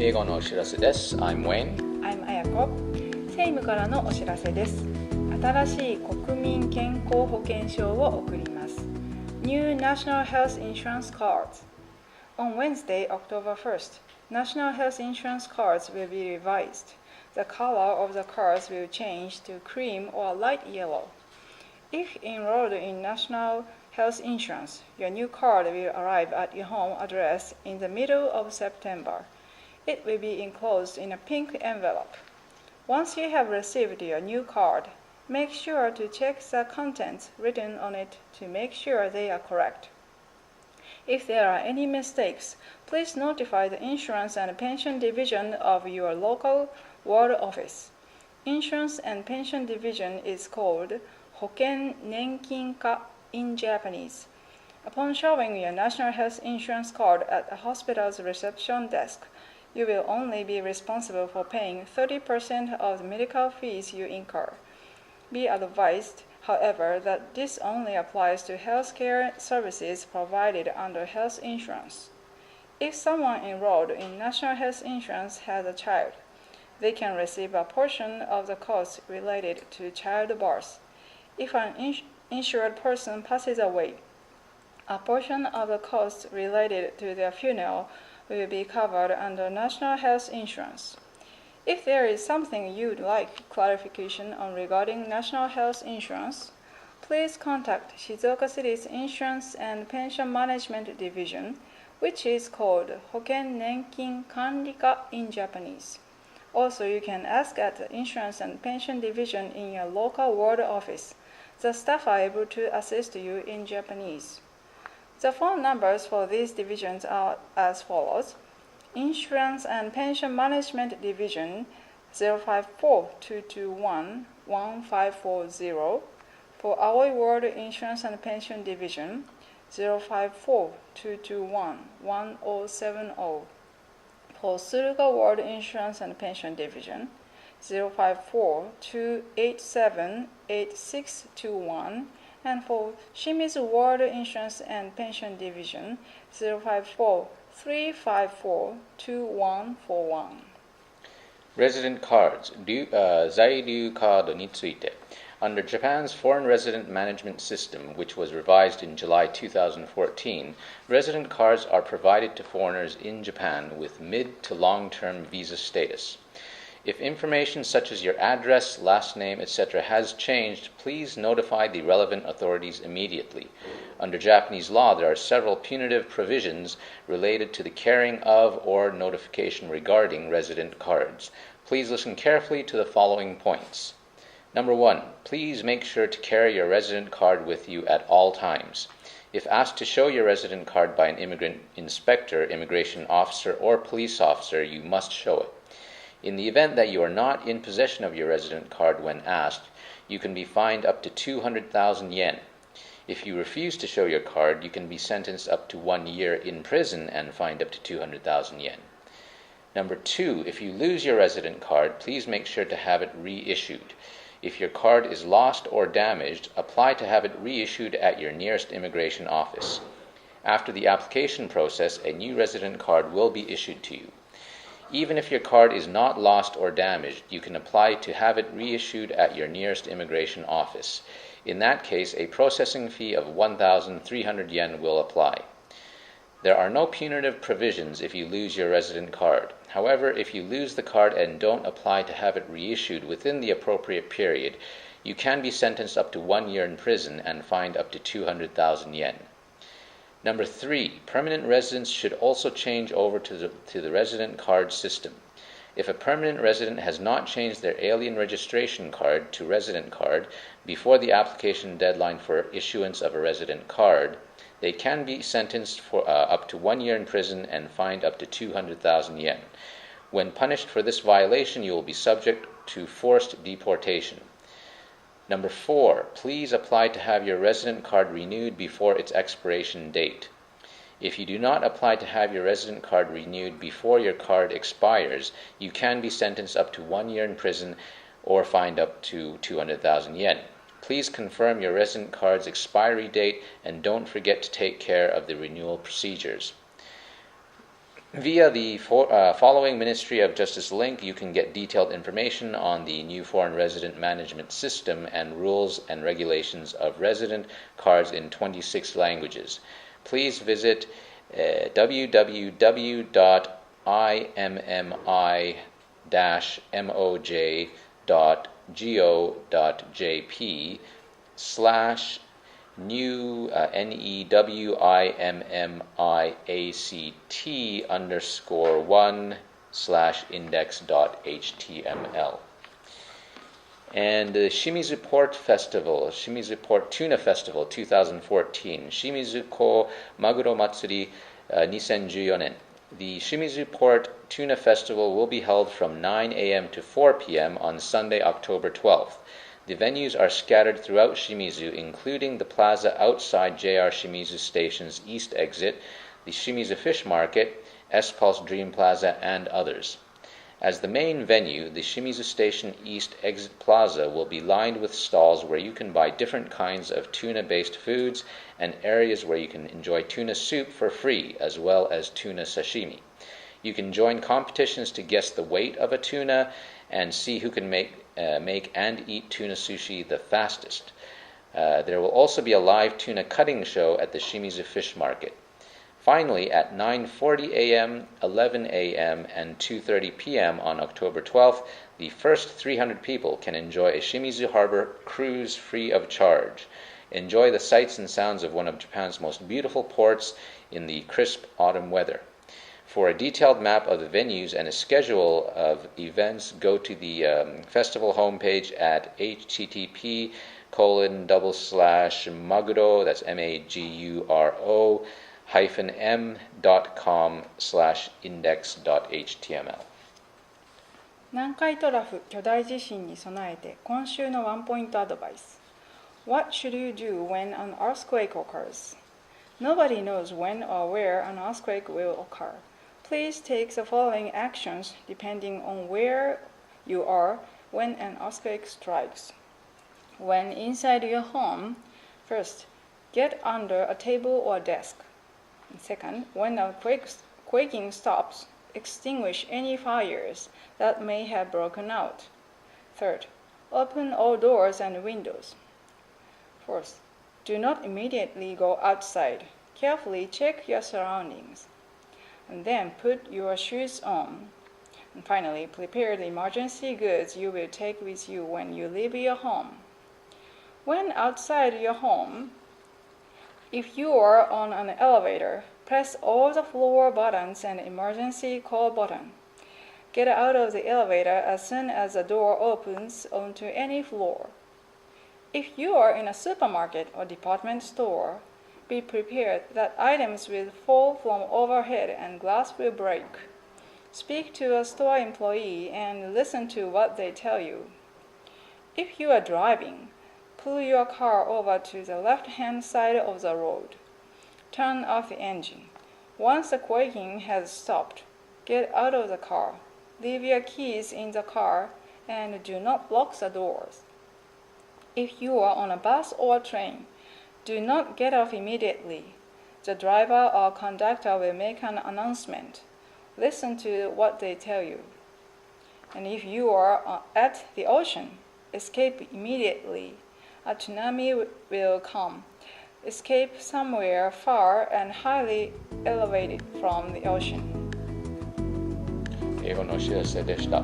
英語のお知らせです。I'm Wayne。I'm あやこ。政務からのお知らせです。新しい国民健康保険証を送ります。New National Health Insurance Cards. On Wednesday, October 1st, National Health Insurance cards will be revised. The color of the cards will change to cream or light yellow. If enrolled in National Health Insurance, your new card will arrive at your home address in the middle of September. It will be enclosed in a pink envelope. Once you have received your new card, make sure to check the contents written on it to make sure they are correct. If there are any mistakes, please notify the Insurance and Pension Division of your local ward office. Insurance and Pension Division is called 保険年金課 in Japanese. Upon showing your National Health Insurance card at a hospital's reception desk, you will only be responsible for paying 30% of the medical fees you incur. Be advised, however, that this only applies to healthcare services provided under health insurance. If someone enrolled in National Health Insurance has a child, they can receive a portion of the costs related to childbirth. If an insured person passes away, a portion of the costs related to their funeral will be covered under National Health Insurance. If there is something you'd like clarification on regarding National Health Insurance, please contact Shizuoka City's Insurance and Pension Management Division, which is called 保険年金管理課 in Japanese. Also, you can ask at the Insurance and Pension Division in your local ward office. The staff are able to assist you in Japanese. The phone numbers for these divisions are as follows. Insurance and Pension Management Division 054-221-1540. For Aoi World Insurance and Pension Division 054-221-1070. For Suruga World Insurance and Pension Division 054-287-8621, and for Shimizu World Insurance and Pension Division 054-354-2141. Resident cards, 在留カードについて。Under Japan's Foreign Resident Management System, which was revised in July 2014, resident cards are provided to foreigners in Japan with mid to long-term visa status. If information such as your address, last name, etc. has changed, please notify the relevant authorities immediately. Under Japanese law, there are several punitive provisions related to the carrying of or notification regarding resident cards. Please listen carefully to the following points. Number 1, please make sure to carry your resident card with you at all times. If asked to show your resident card by an immigrant inspector, immigration officer, or police officer, you must show it. In the event that you are not in possession of your resident card when asked, you can be fined up to 200,000 yen. If you refuse to show your card, you can be sentenced up to 1 year in prison and fined up to 200,000 yen. Number 2, if you lose your resident card, please make sure to have it reissued. If your card is lost or damaged, apply to have it reissued at your nearest immigration office. After the application process, a new resident card will be issued to you. Even if your card is not lost or damaged, you can apply to have it reissued at your nearest immigration office. In that case, a processing fee of 1,300 yen will apply. There are no punitive provisions if you lose your resident card. However, if you lose the card and don't apply to have it reissued within the appropriate period, you can be sentenced up to 1 year in prison and fined up to 200,000 yen. Number 3, permanent residents should also change over to the resident card system. If a permanent resident has not changed their alien registration card to resident card before the application deadline for issuance of a resident card, they can be sentenced for up to 1 year in prison and fined up to 200,000 yen. When punished for this violation, you will be subject to forced deportation. Number 4, please apply to have your resident card renewed before its expiration date. If you do not apply to have your resident card renewed before your card expires, you can be sentenced up to 1 year in prison or fined up to 200,000 yen. Please confirm your resident card's expiry date and don't forget to take care of the renewal procedures. Via the following Ministry of Justice link, you can get detailed information on the new foreign resident management system and rules and regulations of resident cards in 26 languages. Please visit www.immi-moj.go.jp/new NEWIMMIACT_1/index.html. And the Shimizu Port Festival, Shimizu Port Tuna Festival 2014, Shimizu Ko Maguro Matsuri 2014. The Shimizu Port Tuna Festival will be held from 9 a.m. to 4 p.m. on Sunday, October 12th. The venues are scattered throughout Shimizu, including the plaza outside JR Shimizu Station's east exit, the Shimizu Fish Market, S-Pulse Dream Plaza, and others. As the main venue, the Shimizu Station East Exit Plaza will be lined with stalls where you can buy different kinds of tuna-based foods and areas where you can enjoy tuna soup for free, as well as tuna sashimi. You can join competitions to guess the weight of a tuna and see who can make and eat tuna sushi the fastest. There will also be a live tuna cutting show at the Shimizu Fish Market. Finally, at 9:40 a.m., 11 a.m., and 2:30 p.m. on October 12th, the first 300 people can enjoy a Shimizu Harbor cruise free of charge. Enjoy the sights and sounds of one of Japan's most beautiful ports in the crisp autumn weather. For a detailed map of the venues and a schedule of events, go to the festival homepage at http://maguro, that's MAGURO, m.com/index.html. 南海トラフ巨大地震に備えて今週のワンポイントアドバイス。What should you do when an earthquake occurs? Nobody knows when or where an earthquake will occur. Please take the following actions depending on where you are when an earthquake strikes. When inside your home, first, get under a table or desk. Second, when a quaking stops, extinguish any fires that may have broken out. Third, open all doors and windows. Fourth, do not immediately go outside. Carefully check your surroundings. And then put your shoes on. And finally, prepare the emergency goods you will take with you when you leave your home. When outside your home, if you are on an elevator, press all the floor buttons and emergency call button. Get out of the elevator as soon as the door opens onto any floor. If you are in a supermarket or department store, be prepared that items will fall from overhead and glass will break. Speak to a store employee and listen to what they tell you. If you are driving, pull your car over to the left-hand side of the road. Turn off the engine. Once the quaking has stopped, get out of the car. Leave your keys in the car and do not lock the doors. If you are on a bus or train, do not get off immediately. The driver or conductor will make an announcement. Listen to what they tell you. And if you are at the ocean, escape immediately. A tsunami will come. Escape somewhere far and highly elevated from the ocean. 英語のお知らせでした。